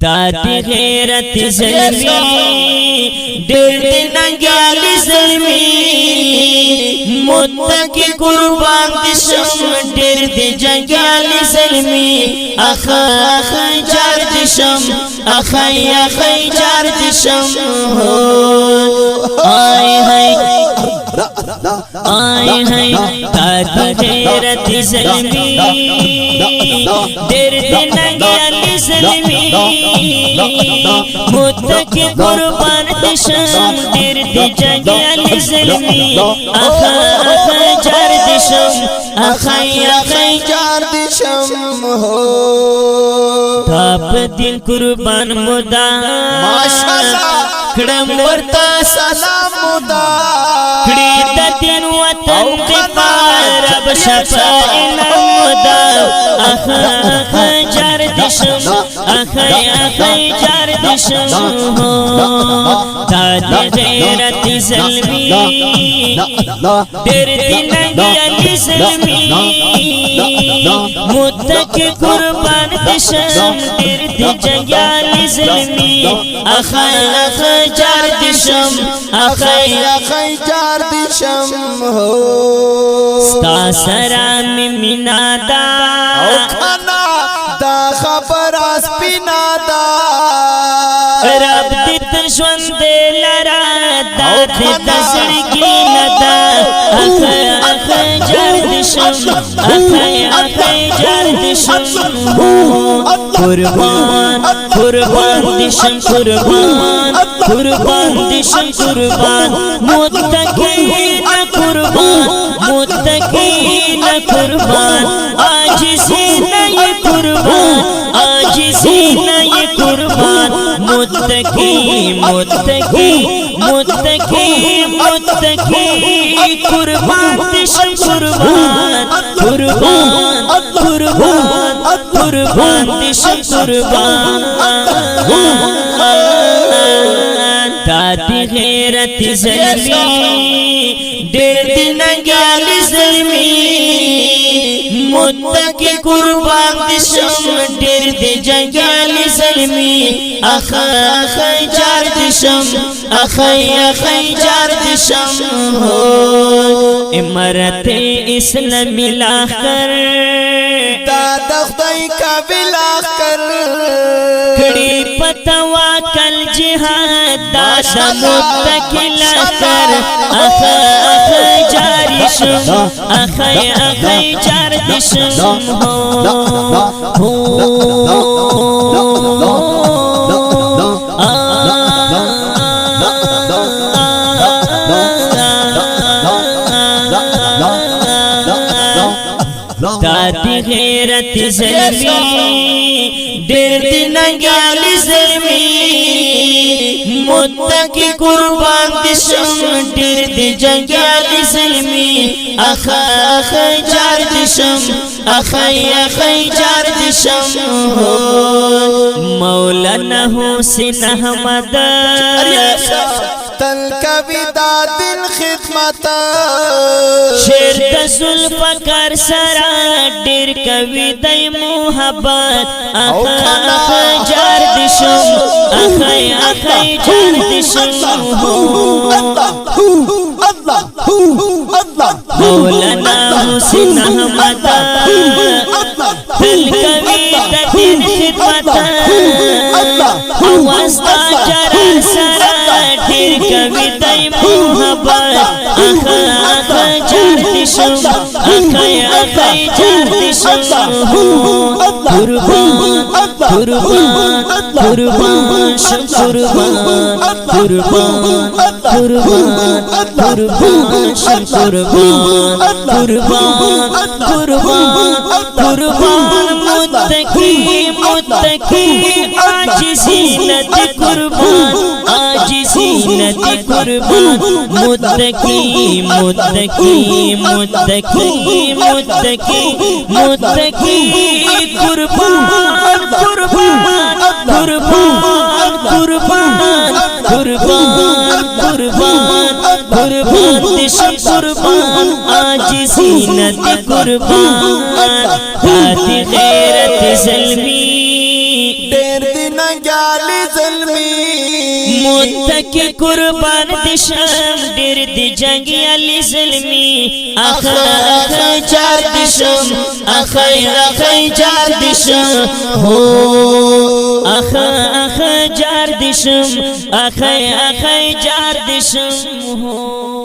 दादी गैरत ज़ल्मी दिल नंगाली ज़ल्मी मुत्तकी कुर्बान दिशम दिल जंगाली ज़ल्मी अखा अखा जार दिशम अखा अखा जार दिशम हो आए हैं दादी गैरत ज़ल्मी दिल नंगाली ज़ल्मी मुत्तकी कुर्बान दिशम दिर्द जंगाली ज़ल्मी अखा अखा जार दिशम अखा अखा जार दिशम हो ताप दिल कुर्बान मुदा माशाअल्लाह खड़म वर्ता सलाम मुदा खड़ी दिन वतन के पार अब शफाइन मुदा अखा अखा जार दिशम अखा अखा जार दिशम हो दादी गैरत ज़ल्मी दिर्द नंगाली ज़ल्मी मुत्तकी कुर्बान दिशम दिर्द जंगाली ज़ल्मी अखा अखा जार दिशम अखा अखा जार दिशम हो स्ता सरा में मिनादा ओ खाना दा खबर आसपिनादा रब दित ज़्वंदे लरा दाद दसड़गी नदा अखा अखा जार दिशम अखा अखा जार दिशम कुर्बान कुर्बान दिशम कुर्बान कुर्बान दिशम कुर्बान मुत्तकी न कुर्बान मुत्तकी न कुर्बान आज से न ये कुर्बान आज से न ये कुर्बान मुत्तकी मुत्तकी मुत्तकी मुत्तकी कुर्बान दिशम कुर्बान कुर्बान कुर्बान कुर्बान दिशम कुर्बान दादी गैरत ज़ल्मी दिल नंगाली ज़ल्मी मुत्तकी कुर्बान दिशम दिल जंगाली ज़ल्मी अखा अखा जार दिशम अखा अखा जार दिशम हो इमरत इस्लामी लाकर दादा खुदाई का बिलाकर खड़ी पतवा कल जिहाद दादा मुत्तकी लाकर अखा अखा जार दिशम अखा अखा जार दिशम हो दादी गैरत ज़ल्मी दिल नंगाली ज़ल्मी मुत्तकी कुर्बान दिशम दिल जंगाली ज़ल्मी अखा अखा जार दिशम अखा अखा जार दिशम हो मौलाना हुसैन अहमद तल कविता दिल खिदमत शेर ज़ुल्फ़कार सरा दिल कविता मोहब्बत अखा अखा जार दिशम अखा अखा जार दिशम हो मौलाना हुसैन अहमद तल कविता दिल खिदमत अवस्था जरा सरा दिल कविता मोहब्बत अखा अखा जार दिशम अखा अखा जार दिशम हो कुर्बान कुर्बान कुर्बान कुर्बान कुर्बान कुर्बान कुर्बान कुर्बान कुर्बान कुर्बान कुर्बान मुत्तकी मुत्तकी आज ज़ीनत कुर्बान आज ज़ीनत कुर्बान मुत्तकी मुत्तकी मुत्तकी मुत्तकी मुत्तकी कुर्बान कुर्बान कुर्बान कुर्बान कुर्बान कुर्बान कुर्बान दिशम कुर्बान आज ज़ीनत कुर्बान दादी गैरत ज़ल्मी देर दिन जंगाली ज़ल्मी मुत्तकी कुर्बान दिशम डेर दी जंगी अली ज़ल्मी आखा आखा जार दिशम आखा आखा जार दिशम हो आखा आखा जार दिशम आखा आखा जार दिशम हो